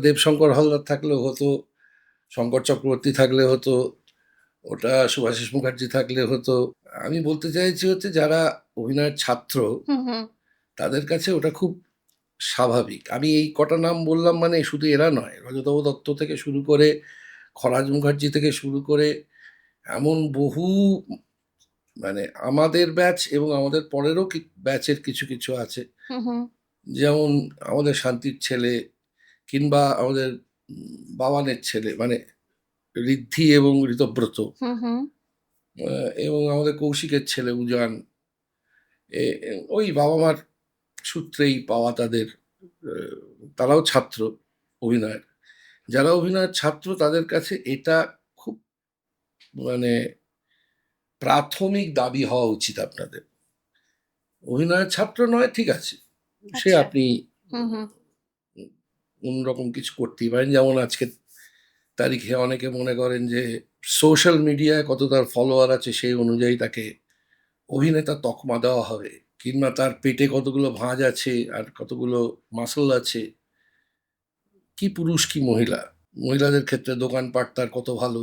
দেবশঙ্কর হালদার থাকলেও হতো, শঙ্কর চক্রবর্তী থাকলে হতো, ওটা শুভাশিস মুখার্জি থাকলে হতো। আমি বলতে চাইছি হচ্ছে যারা অভিনয়ের ছাত্র হুম হুম তাদের কাছে ওটা খুব স্বাভাবিক। আমি এই কটা নাম বললাম মানে শুধু এরা নয়, রজতাভ দত্ত থেকে শুরু করে খরাজ মুখার্জি থেকে শুরু করে এমন বহু মানে আমাদের ব্যাচ এবং আমাদের পরেরও ব্যাচের কিছু কিছু আছে, হুম হুম যেমন আমাদের শান্তির ছেলে কিংবা আমাদের বাবানের ছেলে মানে ঋদ্ধি এবং ঋতব্রত, হুম হুম এবং আমাদের কৌশিকের ছেলে উজান, ওই বাবা মার সূত্রেই পাওয়া তাদের। আহ, তারাও ছাত্র অভিনয়ের। যারা অভিনয়ের ছাত্র তাদের কাছে এটা খুব মানে প্রাথমিক দাবি হওয়া উচিত আপনাদের। অভিনয়ের ছাত্র নয় ঠিক আছে, সে আচ্ছা আপনি হুম হুম অন্যরকম কিছু করতেই পারেন। যেমন আজকের তারিখে অনেকে মনে করেন যে সোশ্যাল মিডিয়ায় কত তার ফলোয়ার আছে সেই অনুযায়ী তাকে অভিনেতা তকমা দেওয়া হবে, কিংবা তার পেটে কতগুলো ভাঁজ আছে আর কতগুলো মাসল আছে। কি পুরুষ কি মহিলা, মহিলাদের ক্ষেত্রে দোকানপাট তার কত ভালো,